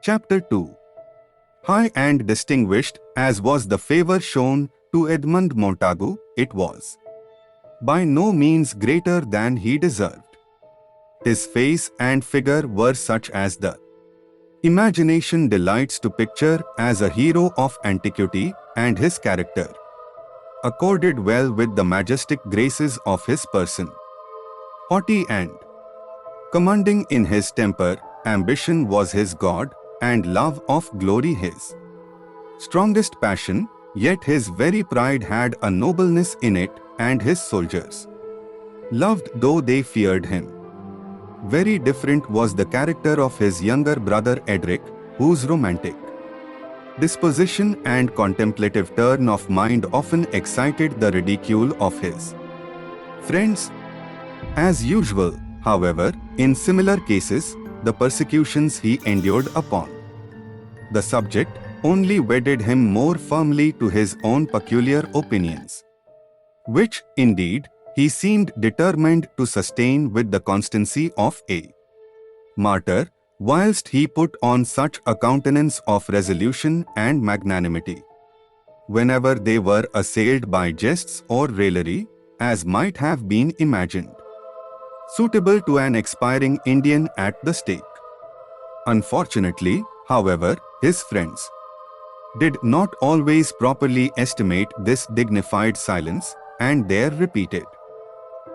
Chapter 2. High and distinguished as was the favour shown to Edmund Montagu, it was by no means greater than he deserved. His face and figure were such as the imagination delights to picture as a hero of antiquity, and his character accorded well with the majestic graces of his person. Haughty and commanding in his temper, ambition was his god, and love of glory his strongest passion, yet his very pride had a nobleness in it, and his soldiers loved though they feared him. Very different was the character of his younger brother Edric, whose romantic disposition and contemplative turn of mind often excited the ridicule of his friends. As usual, however, in similar cases, the persecutions he endured upon the subject only wedded him more firmly to his own peculiar opinions, which, indeed, he seemed determined to sustain with the constancy of a martyr, whilst he put on such a countenance of resolution and magnanimity whenever they were assailed by jests or raillery, as might have been imagined suitable to an expiring Indian at the stake. Unfortunately, however, his friends did not always properly estimate this dignified silence, and their repeated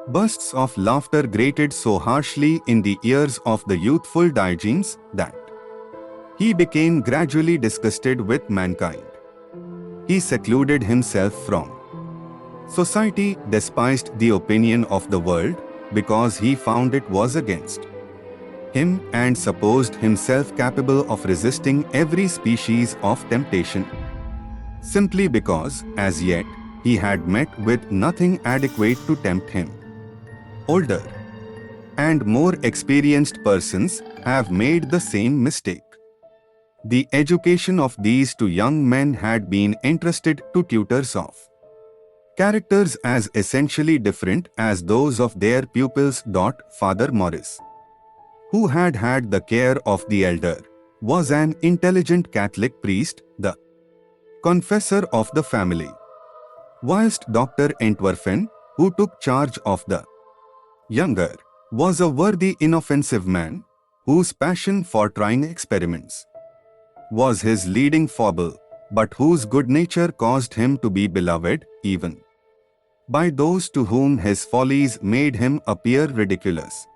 bursts of laughter grated so harshly in the ears of the youthful Diogenes that he became gradually disgusted with mankind. He secluded himself from society, despised the opinion of the world, because he found it was against him, and supposed himself capable of resisting every species of temptation, simply because, as yet, he had met with nothing adequate to tempt him. Older and more experienced persons have made the same mistake. The education of these two young men had been entrusted to tutors of characters as essentially different as those of their pupils. Father Morris, who had had the care of the elder, was an intelligent Catholic priest, the confessor of the family, whilst Dr. Entwerfen, who took charge of the younger, was a worthy inoffensive man, whose passion for trying experiments was his leading foible, but whose good nature caused him to be beloved, even by those to whom his follies made him appear ridiculous.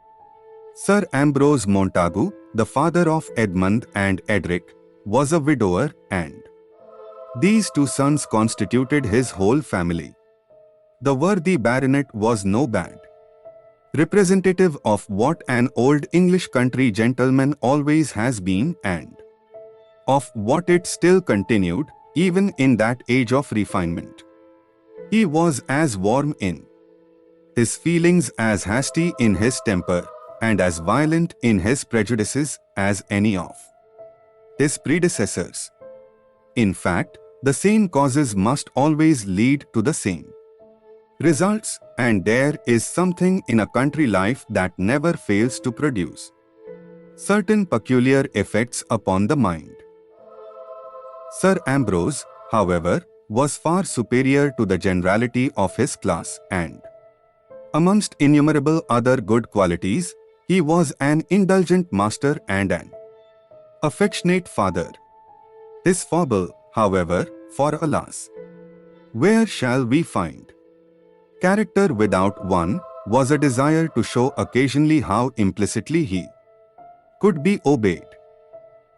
Sir Ambrose Montagu, the father of Edmund and Edric, was a widower, and these two sons constituted his whole family. The worthy baronet was no bad representative of what an old English country gentleman always has been, and of what it still continued, even in that age of refinement. He was as warm in his feelings, as hasty in his temper, and as violent in his prejudices as any of his predecessors. In fact, the same causes must always lead to the same results, and there is something in a country life that never fails to produce certain peculiar effects upon the mind. Sir Ambrose, however, was far superior to the generality of his class, and amongst innumerable other good qualities, he was an indulgent master and an affectionate father. His foible, however, for alas, where shall we find character without one, was a desire to show occasionally how implicitly he could be obeyed.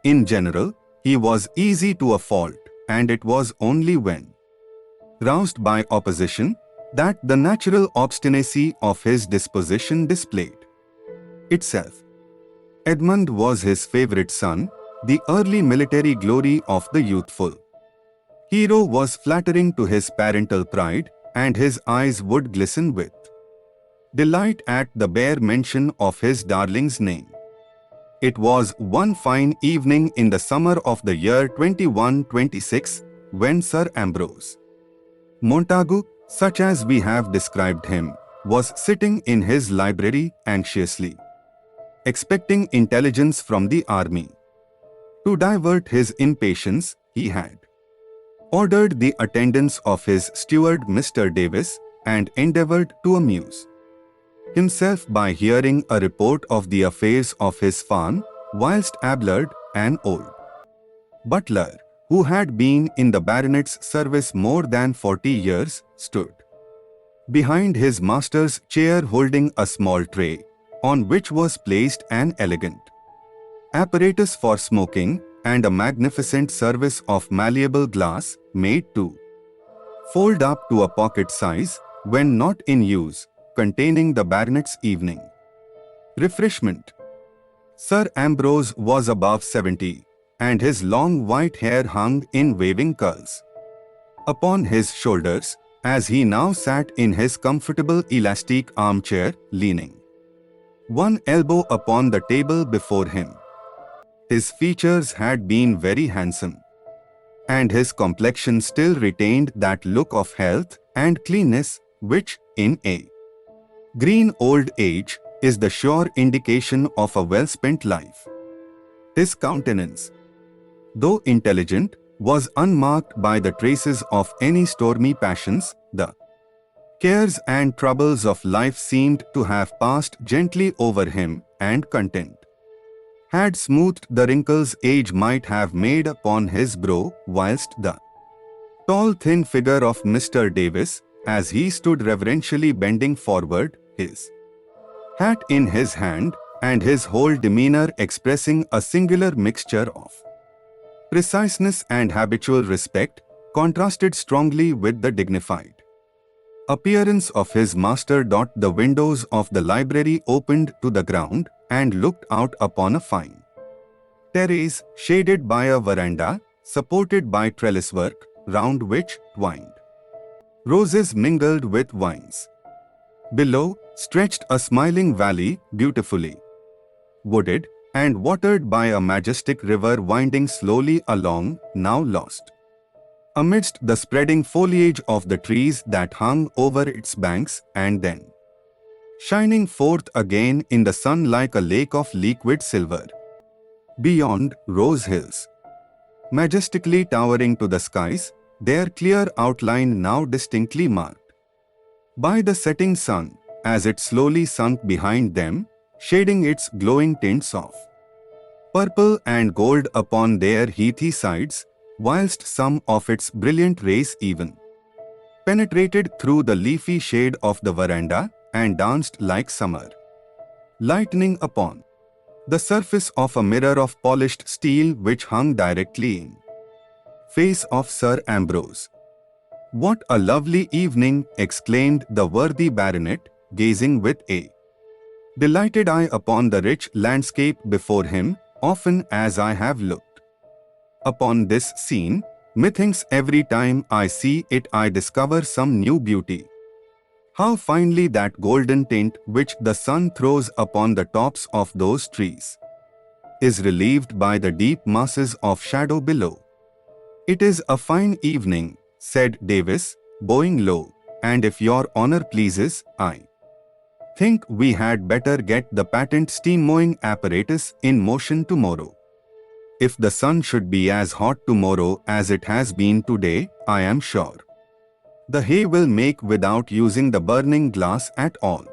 In general, he was easy to a fault, and it was only when roused by opposition that the natural obstinacy of his disposition displayed itself. Edmund was his favourite son, the early military glory of the youthful hero was flattering to his parental pride, and his eyes would glisten with delight at the bare mention of his darling's name. It was one fine evening in the summer of the year 2126, when Sir Ambrose Montagu, such as we have described him, was sitting in his library anxiously expecting intelligence from the army, To divert his impatience, he had ordered the attendance of his steward Mr. Davis and endeavored to amuse himself by hearing a report of the affairs of his farm, whilst Abelard, an old butler, who had been in the baronet's service more than 40 years, stood behind his master's chair holding a small tray, on which was placed an elegant apparatus for smoking and a magnificent service of malleable glass made to fold up to a pocket size when not in use, containing the baronet's evening refreshment. Sir Ambrose was above 70, and his long white hair hung in waving curls upon his shoulders, as he now sat in his comfortable elastic armchair, leaning one elbow upon the table before him. His features had been very handsome, and his complexion still retained that look of health and cleanness which, in a green old age, is the sure indication of a well-spent life. His countenance, though intelligent, was unmarked by the traces of any stormy passions. The cares and troubles of life seemed to have passed gently over him, and content had smoothed the wrinkles age might have made upon his brow, whilst the tall thin figure of Mr. Davis, as he stood reverentially bending forward, his hat in his hand, and his whole demeanour expressing a singular mixture of preciseness and habitual respect, contrasted strongly with the dignified appearance of his master. The windows of the library opened to the ground and looked out upon a fine terrace shaded by a veranda, supported by trellis work, round which twined roses mingled with vines. Below stretched a smiling valley, beautifully wooded and watered by a majestic river winding slowly along, now lost amidst the spreading foliage of the trees that hung over its banks, and then shining forth again in the sun like a lake of liquid silver. Beyond rose hills, majestically towering to the skies, their clear outline now distinctly marked by the setting sun, as it slowly sunk behind them, shading its glowing tints of purple and gold upon their heathy sides, whilst some of its brilliant rays even penetrated through the leafy shade of the veranda and danced like summer lightning upon the surface of a mirror of polished steel which hung directly in face of Sir Ambrose. "What a lovely evening!" exclaimed the worthy baronet, gazing with a delighted eye upon the rich landscape before him. "Often as I have looked upon this scene, methinks every time I see it I discover some new beauty. How finely that golden tint which the sun throws upon the tops of those trees is relieved by the deep masses of shadow below." "It is a fine evening," said Davis, bowing low, "and if your honour pleases, I think we had better get the patent steam mowing apparatus in motion tomorrow. If the sun should be as hot tomorrow as it has been today, I am sure the hay will make without using the burning glass at all."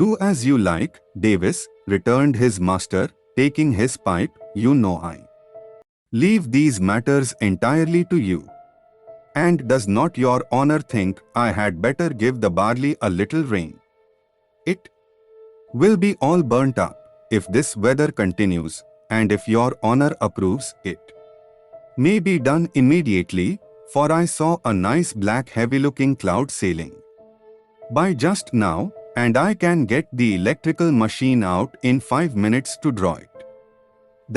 "Do as you like, Davis," returned his master, taking his pipe. "You know I leave these matters entirely to you. And does not your honour think I had better give the barley a little rain? It will be all burnt up if this weather continues, and if your honour approves, it may be done immediately, for I saw a nice black heavy-looking cloud sailing by just now, and I can get the electrical machine out in 5 minutes to draw it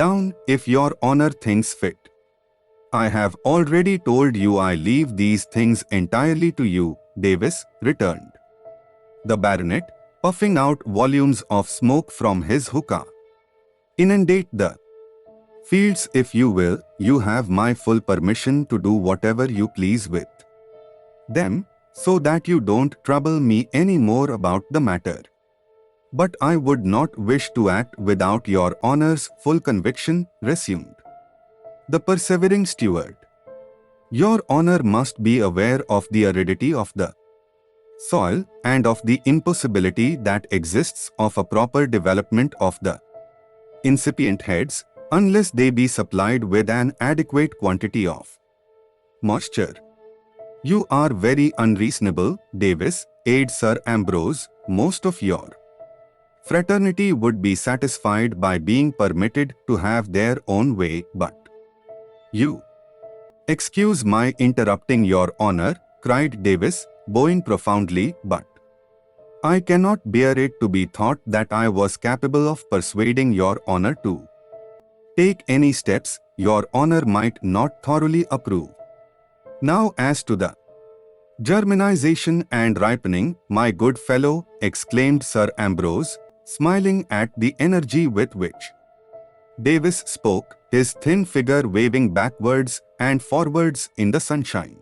down if your honour thinks fit." "I have already told you I leave these things entirely to you," Davis returned. The baronet, puffing out volumes of smoke from his hookah. "Inundate the fields if you will, you have my full permission to do whatever you please with them, so that you don't trouble me any more about the matter. But I would not wish to act without your honour's full conviction," resumed The persevering steward. Your honor must be aware of the aridity of the soil and of the impossibility that exists of a proper development of the incipient heads unless they be supplied with an adequate quantity of moisture. You are very unreasonable, Davis, aid Sir Ambrose. Most of your fraternity would be satisfied by being permitted to have their own way, but you. Excuse my interrupting your honor, cried Davis, bowing profoundly, but I cannot bear it to be thought that I was capable of persuading your honor to take any steps your honor might not thoroughly approve. Now as to the germinization and ripening, my good fellow, exclaimed Sir Ambrose, smiling at the energy with which Davis spoke, his thin figure waving backwards and forwards in the sunshine,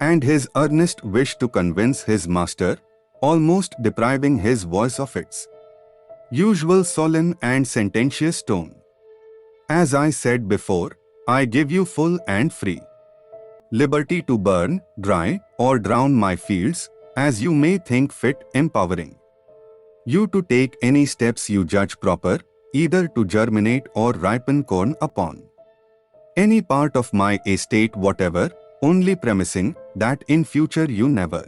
and his earnest wish to convince his master, almost depriving his voice of its usual solemn and sententious tone. As I said before, I give you full and free liberty to burn, dry, or drown my fields, as you may think fit, empowering you to take any steps you judge proper, either to germinate or ripen corn upon any part of my estate whatever, only premising that in future you never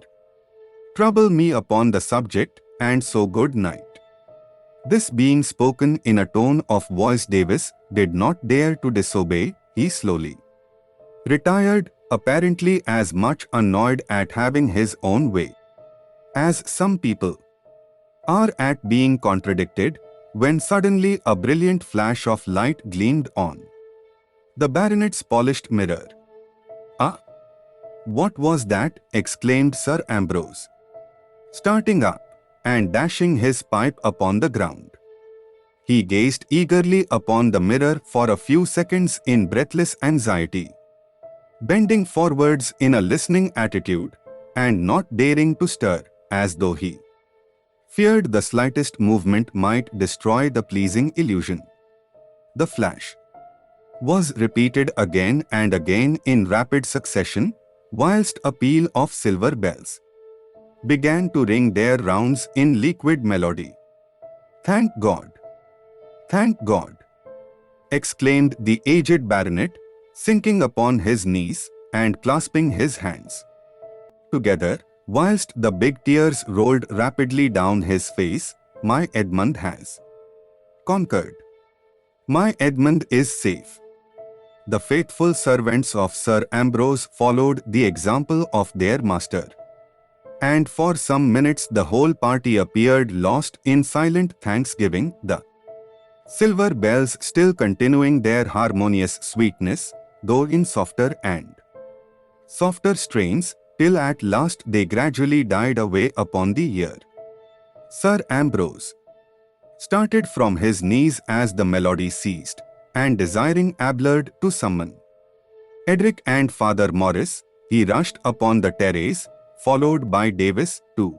trouble me upon the subject, and so good night. This being spoken in a tone of voice Davis did not dare to disobey. He slowly retired, apparently as much annoyed at having his own way as some people are at being contradicted, when suddenly a brilliant flash of light gleamed on the baronet's polished mirror. "Ah! What was that?" exclaimed Sir Ambrose, starting up and dashing his pipe upon the ground. He gazed eagerly upon the mirror for a few seconds in breathless anxiety, bending forwards in a listening attitude, and not daring to stir, as though he feared the slightest movement might destroy the pleasing illusion. The flash was repeated again and again in rapid succession, whilst a peal of silver bells began to ring their rounds in liquid melody. "Thank God! Thank God!" exclaimed the aged baronet, sinking upon his knees and clasping his hands together, whilst the big tears rolled rapidly down his face. "My Edmund has conquered. My Edmund is safe." The faithful servants of Sir Ambrose followed the example of their master, and for some minutes the whole party appeared lost in silent thanksgiving, the silver bells still continuing their harmonious sweetness, though in softer and softer strains, till at last they gradually died away upon the ear. Sir Ambrose started from his knees as the melody ceased, and desiring Abelard to summon Edric and Father Morris, he rushed upon the terrace, followed by Davis, to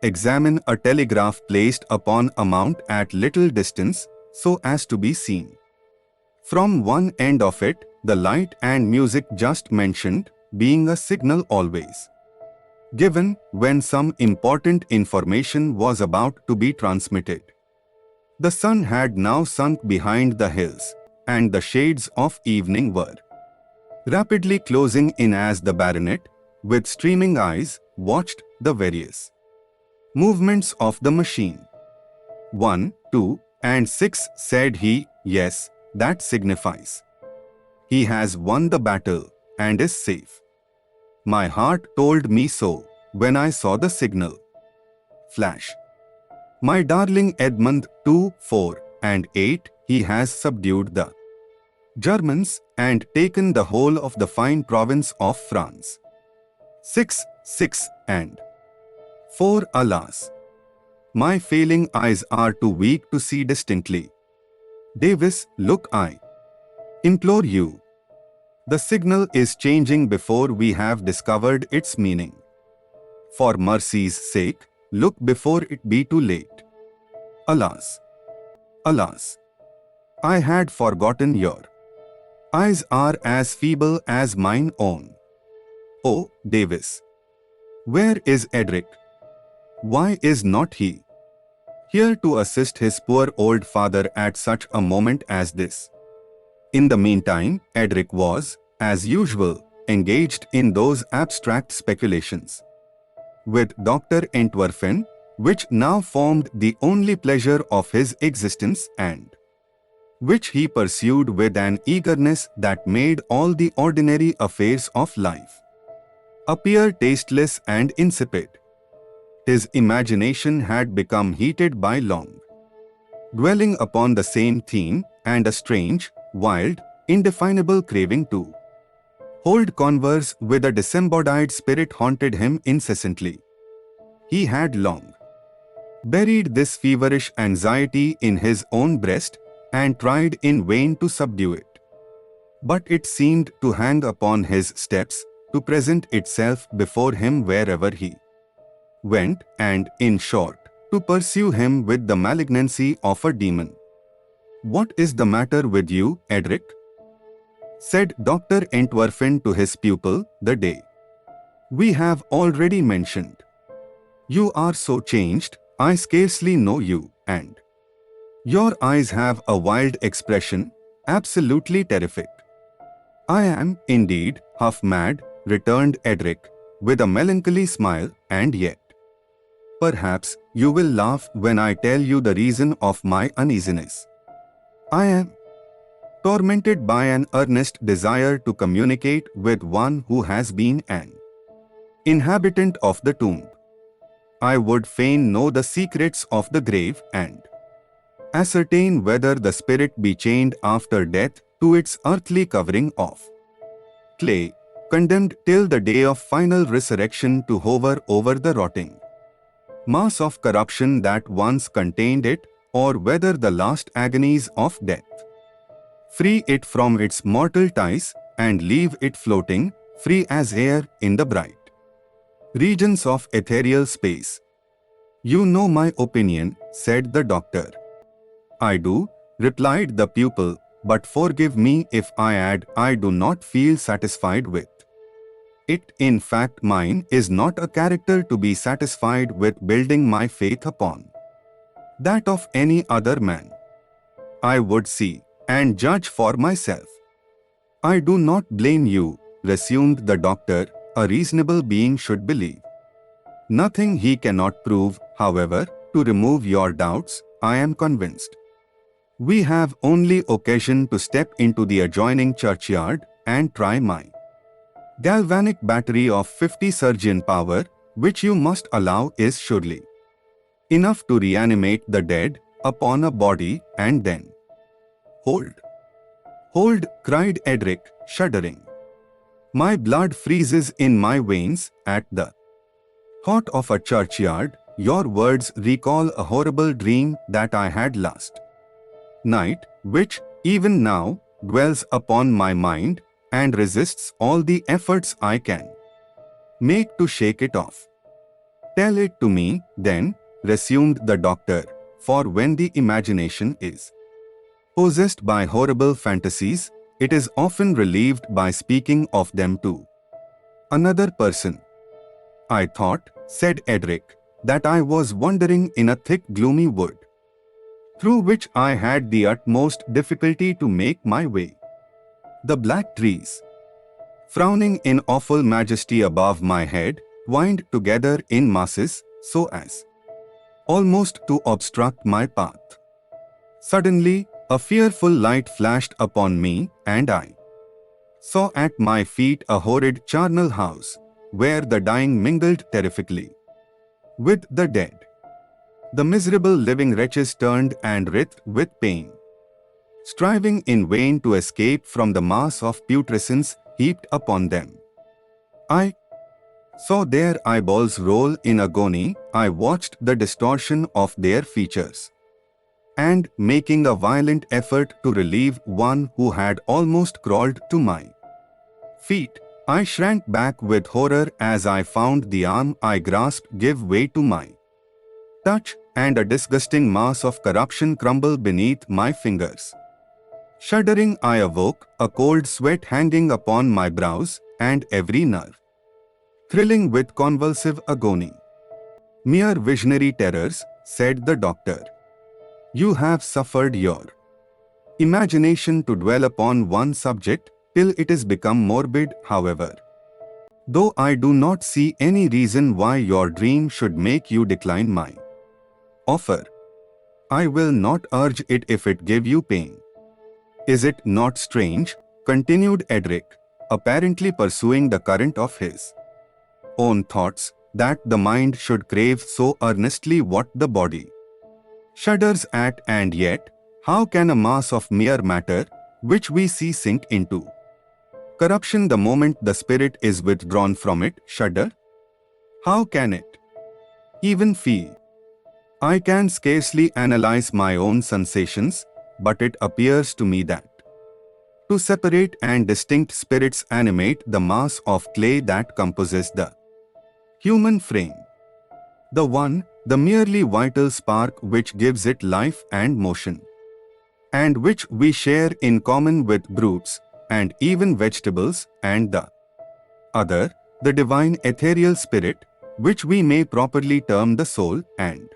examine a telegraph placed upon a mount at little distance, so as to be seen from one end of it, the light and music just mentioned being a signal always given when some important information was about to be transmitted. The sun had now sunk behind the hills, and the shades of evening were rapidly closing in as the baronet, with streaming eyes, watched the various movements of the machine. 1, 2, and 6, said he. "Yes, that signifies. He has won the battle, and is safe. My heart told me so when I saw the signal flash. My darling Edmund, 2, 4, and 8, he has subdued the Germans and taken the whole of the fine province of France. 6, 6, and 4, alas! My failing eyes are too weak to see distinctly. Davis, look, I implore you. The signal is changing before we have discovered its meaning. For mercy's sake, look before it be too late. Alas! Alas! I had forgotten your Eyes are as feeble as mine own. Oh, Davis. Where is Edric? Why is not he here to assist his poor old father at such a moment as this? In the meantime, Edric was, as usual, engaged in those abstract speculations with Dr. Entwerfen, which now formed the only pleasure of his existence and which he pursued with an eagerness that made all the ordinary affairs of life appear tasteless and insipid. His imagination had become heated by long dwelling upon the same theme, and a strange, wild, indefinable craving to hold converse with a disembodied spirit haunted him incessantly. He had long buried this feverish anxiety in his own breast and tried in vain to subdue it. But it seemed to hang upon his steps, to present itself before him wherever he went, and, in short, to pursue him with the malignancy of a demon. "What is the matter with you, Edric?" said Dr. Entwerfen to his pupil the day we have already mentioned. "You are so changed, I scarcely know you, and your eyes have a wild expression, absolutely terrific." "I am, indeed, half mad," returned Edric, with a melancholy smile, "and yet perhaps you will laugh when I tell you the reason of my uneasiness. I am tormented by an earnest desire to communicate with one who has been an inhabitant of the tomb. I would fain know the secrets of the grave and ascertain whether the spirit be chained after death to its earthly covering of clay, condemned till the day of final resurrection to hover over the rotting mass of corruption that once contained it, or whether the last agonies of death free it from its mortal ties and leave it floating, free as air, in the bright regions of ethereal space." "You know my opinion," said the doctor. "I do," replied the pupil, "but forgive me if I add I do not feel satisfied with it. In fact, mine is not a character to be satisfied with building my faith upon that of any other man. I would see and judge for myself." "I do not blame you," resumed the doctor. "A reasonable being should believe nothing he cannot prove. However, to remove your doubts, I am convinced we have only occasion to step into the adjoining churchyard and try my galvanic battery of 50 surgeon power, which you must allow is surely enough to reanimate the dead upon a body, and then—" "Hold! Hold!" cried Edric, shuddering. "My blood freezes in my veins at the thought of a churchyard. Your words recall a horrible dream that I had last night, which, even now, dwells upon my mind and resists all the efforts I can make to shake it off." "Tell it to me, then," resumed the doctor, "for when the imagination is possessed by horrible fantasies, it is often relieved by speaking of them to another person." "I thought," said Edric, "that I was wandering in a thick gloomy wood, through which I had the utmost difficulty to make my way. The black trees, frowning in awful majesty above my head, wind together in masses, so as almost to obstruct my path. Suddenly, a fearful light flashed upon me, and I saw at my feet a horrid charnel house, where the dying mingled terrifically with the dead. The miserable living wretches turned and writhed with pain, striving in vain to escape from the mass of putrescence heaped upon them. I saw their eyeballs roll in agony. I watched the distortion of their features, and, making a violent effort to relieve one who had almost crawled to my feet, I shrank back with horror as I found the arm I grasped give way to my touch, and a disgusting mass of corruption crumble beneath my fingers. Shuddering I awoke, a cold sweat hanging upon my brows, and every nerve thrilling with convulsive agony. Mere visionary terrors, said the doctor. You have suffered your imagination to dwell upon one subject till it is become morbid, however. Though I do not see any reason why your dream should make you decline my offer, I will not urge it if it give you pain. Is it not strange, continued Edric, apparently pursuing the current of his own thoughts, that the mind should crave so earnestly what the body shudders at, and yet, how can a mass of mere matter, which we see sink into corruption the moment the spirit is withdrawn from it, shudder? How can it even feel? I can scarcely analyze my own sensations, but it appears to me that two separate and distinct spirits animate the mass of clay that composes the human frame. The one, the merely vital spark which gives it life and motion, and which we share in common with brutes and even vegetables, and the other, the divine ethereal spirit, which we may properly term the soul, and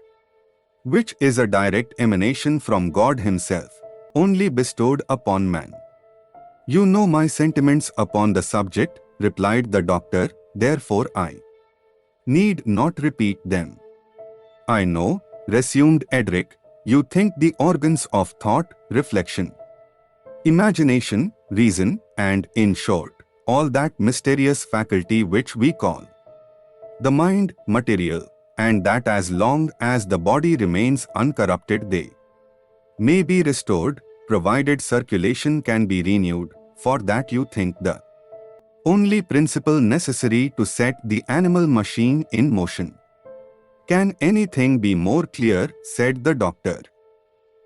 which is a direct emanation from God Himself, only bestowed upon man. You know my sentiments upon the subject, replied the doctor, therefore I need not repeat them. I know, resumed Edric, you think the organs of thought, reflection, imagination, reason, and, in short, all that mysterious faculty which we call the mind, material, and that as long as the body remains uncorrupted they may be restored, provided circulation can be renewed, for that you think the only principle necessary to set the animal machine in motion. Can anything be more clear, said the doctor.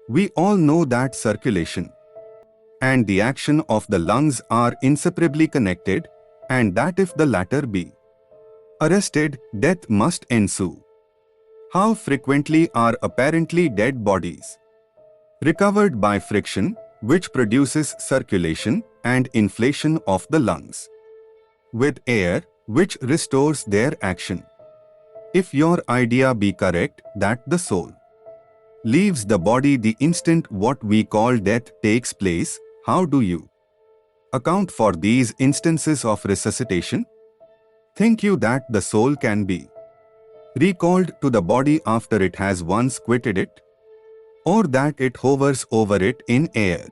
We all know that circulation and the action of the lungs are inseparably connected, and that if the latter be arrested, death must ensue. How frequently are apparently dead bodies recovered by friction, which produces circulation and inflation of the lungs with air, which restores their action. If your idea be correct that the soul leaves the body the instant what we call death takes place, how do you account for these instances of resuscitation? Think you that the soul can be recalled to the body after it has once quitted it? Or that it hovers over it in air,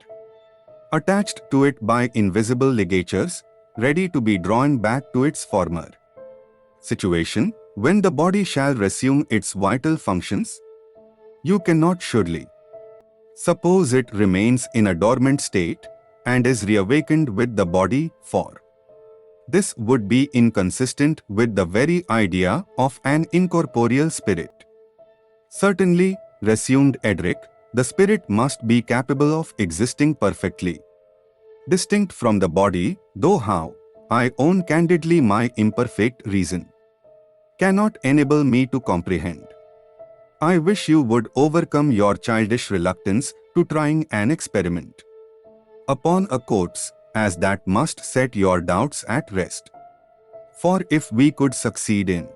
attached to it by invisible ligatures, ready to be drawn back to its former situation, when the body shall resume its vital functions? You cannot surely suppose it remains in a dormant state and is reawakened with the body, for this would be inconsistent with the very idea of an incorporeal spirit. Certainly, resumed Edric, the spirit must be capable of existing perfectly distinct from the body, though how, I own candidly my imperfect reason cannot enable me to comprehend. I wish you would overcome your childish reluctance to trying an experiment upon a corpse, as that must set your doubts at rest. For if we could succeed in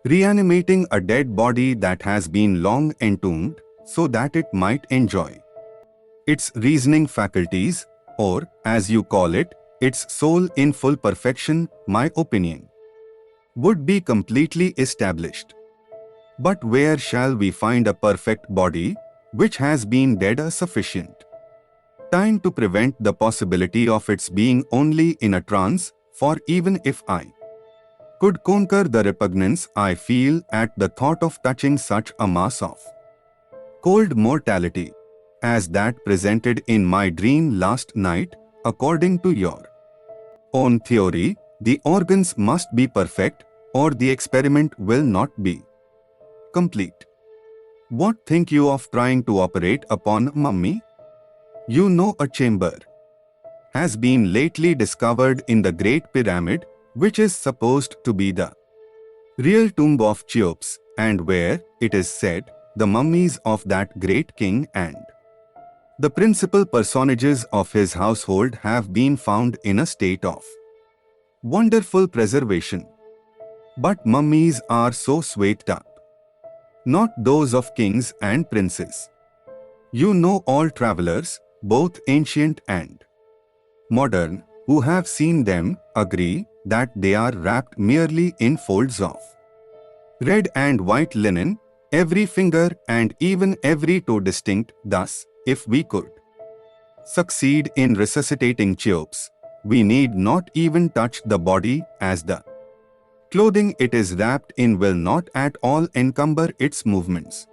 reanimating a dead body that has been long entombed, so that it might enjoy its reasoning faculties, or, as you call it, its soul in full perfection, my opinion would be completely established. But where shall we find a perfect body, which has been dead a sufficient time to prevent the possibility of its being only in a trance? For even if I could conquer the repugnance I feel at the thought of touching such a mass of cold mortality as that presented in my dream last night, according to your own theory, the organs must be perfect, or the experiment will not be complete. What think you of trying to operate upon a mummy? You know a chamber has been lately discovered in the Great Pyramid, which is supposed to be the real tomb of Cheops, and where, it is said, the mummies of that great king and The principal personages of his household have been found in a state of wonderful preservation. But mummies are so swathed up. Not those of kings and princes. You know, all travelers, both ancient and modern, who have seen them, agree that they are wrapped merely in folds of red and white linen, every finger and even every toe distinct. Thus, if we could succeed in resuscitating Cheops, we need not even touch the body, as the clothing it is wrapped in will not at all encumber its movements.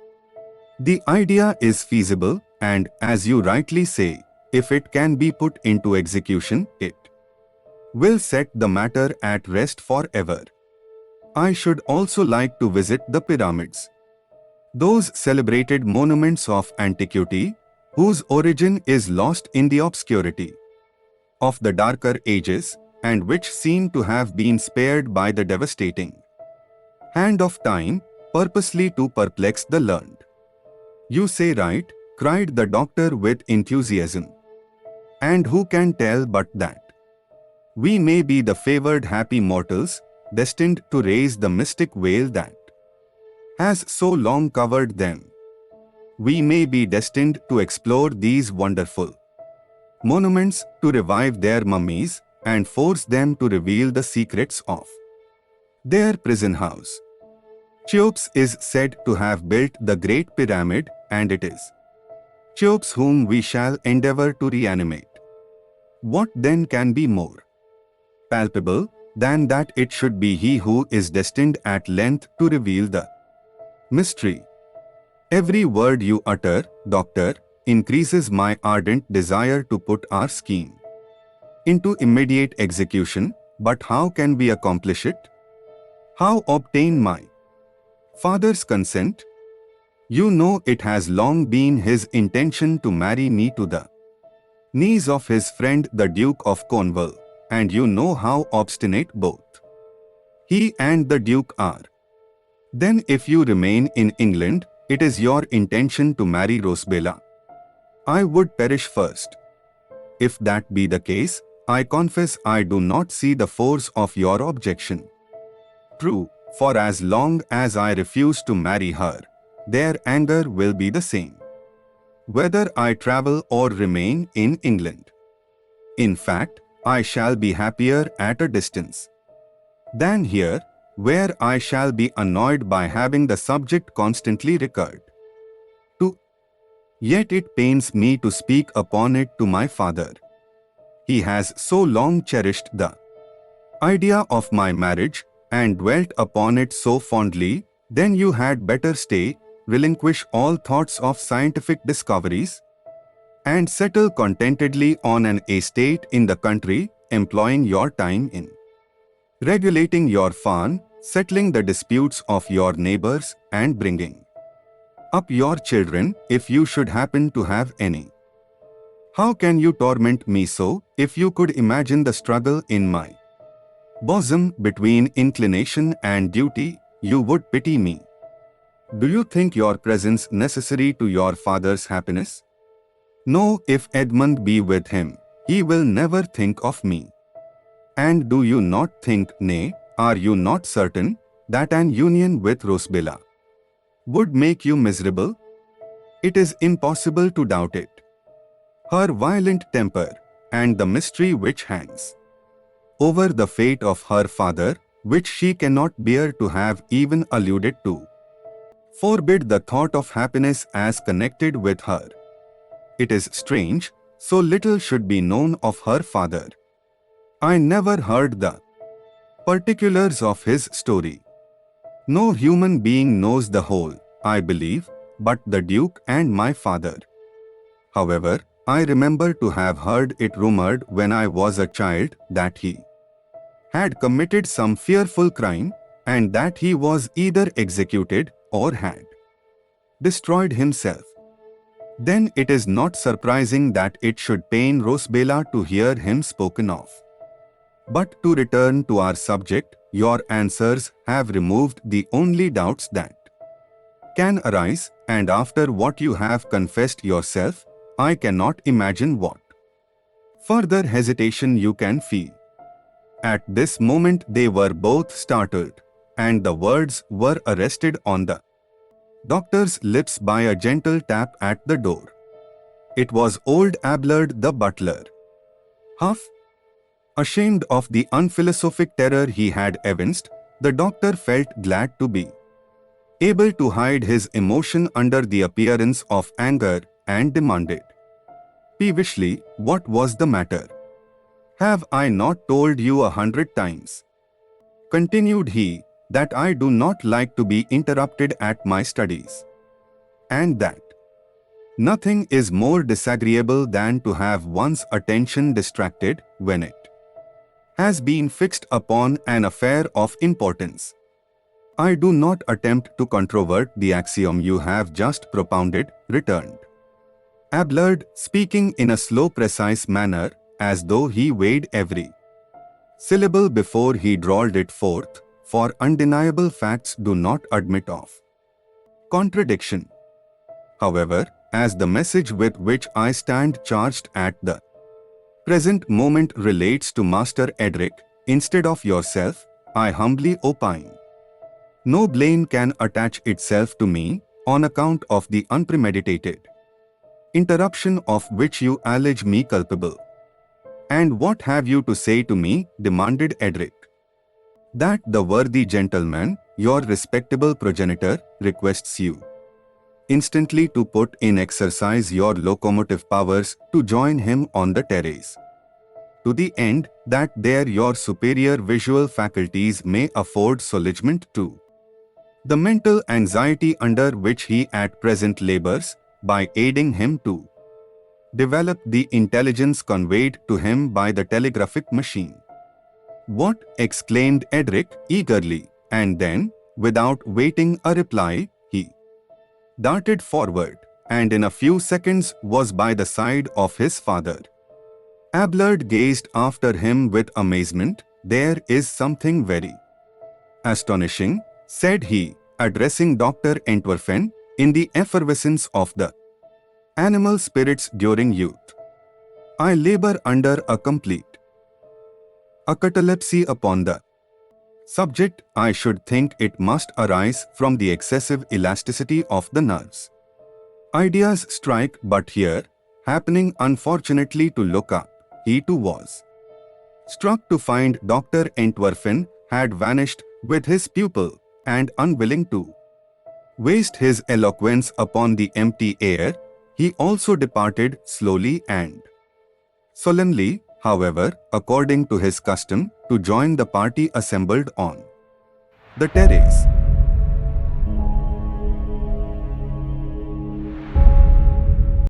The idea is feasible, and as you rightly say, if it can be put into execution, it will set the matter at rest forever. I should also like to visit the pyramids. Those celebrated monuments of antiquity, whose origin is lost in the obscurity of the darker ages, and which seem to have been spared by the devastating hand of time, purposely to perplex the learned. You say right, cried the doctor with enthusiasm. And who can tell but that we may be the favored happy mortals, destined to raise the mystic veil that has so long covered them. We may be destined to explore these wonderful monuments, to revive their mummies, and force them to reveal the secrets of their prison house. Cheops is said to have built the Great Pyramid, and it is Cheops whom we shall endeavor to reanimate. What then can be more palpable than that it should be he who is destined at length to reveal the mystery? Every word you utter, Doctor, increases my ardent desire to put our scheme into immediate execution, but how can we accomplish it? How obtain my father's consent? You know it has long been his intention to marry me to the niece of his friend the Duke of Cornwall, and you know how obstinate both he and the Duke are. Then if you remain in England, it is your intention to marry Rosabella. I would perish first. If that be the case, I confess I do not see the force of your objection. True, for as long as I refuse to marry her, their anger will be the same, whether I travel or remain in England. In fact, I shall be happier at a distance than here, where I shall be annoyed by having the subject constantly recurred to. Yet it pains me to speak upon it to my father. He has so long cherished the idea of my marriage, and dwelt upon it so fondly. Then you had better stay, relinquish all thoughts of scientific discoveries, and settle contentedly on an estate in the country, employing your time in regulating your farm, settling the disputes of your neighbors, and bringing up your children, if you should happen to have any. How can you torment me so? If you could imagine the struggle in my bosom between inclination and duty, you would pity me. Do you think your presence necessary to your father's happiness? No, if Edmund be with him, he will never think of me. And do you not think, nay, are you not certain, that an union with Rosabella would make you miserable? It is impossible to doubt it. Her violent temper, and the mystery which hangs over the fate of her father, which she cannot bear to have even alluded to, forbid the thought of happiness as connected with her. It is strange, so little should be known of her father. I never heard the particulars of his story. No human being knows the whole, I believe, but the Duke and my father. However, I remember to have heard it rumored when I was a child that he had committed some fearful crime, and that he was either executed or had destroyed himself. Then it is not surprising that it should pain Rosabella to hear him spoken of. But to return to our subject, your answers have removed the only doubts that can arise, and after what you have confessed yourself, I cannot imagine what further hesitation you can feel. At this moment they were both startled, and the words were arrested on the doctor's lips by a gentle tap at the door. It was old Abelard the butler. Half ashamed of the unphilosophic terror he had evinced, the doctor felt glad to be able to hide his emotion under the appearance of anger, and demanded peevishly, what was the matter? Have I not told you 100 times, continued he, that I do not like to be interrupted at my studies, and that nothing is more disagreeable than to have one's attention distracted when it has been fixed upon an affair of importance. I do not attempt to controvert the axiom you have just propounded, returned Abelard, speaking in a slow, precise manner, as though he weighed every syllable before he drawled it forth, for undeniable facts do not admit of contradiction. However, as the message with which I stand charged at the present moment relates to Master Edric, instead of yourself, I humbly opine no blame can attach itself to me on account of the unpremeditated interruption of which you allege me culpable. And what have you to say to me? Demanded Edric. That the worthy gentleman, your respectable progenitor, requests you instantly to put in exercise your locomotive powers to join him on the terrace, to the end that there your superior visual faculties may afford solagement to the mental anxiety under which he at present labors, by aiding him to develop the intelligence conveyed to him by the telegraphic machine. What? Exclaimed Edric eagerly, and then, without waiting a reply, he darted forward, and in a few seconds was by the side of his father. Abelard gazed after him with amazement. There is something very astonishing, said he, addressing Dr. Entwerfen, in the effervescence of the animal spirits during youth. I labor under a complete catalepsy upon the subject. I should think it must arise from the excessive elasticity of the nerves. Ideas strike, but here, happening unfortunately to look up, he too was struck to find Dr. Entwerfen had vanished with his pupil, and unwilling to waste his eloquence upon the empty air, he also departed slowly and solemnly, however, according to his custom, to join the party assembled on the terrace.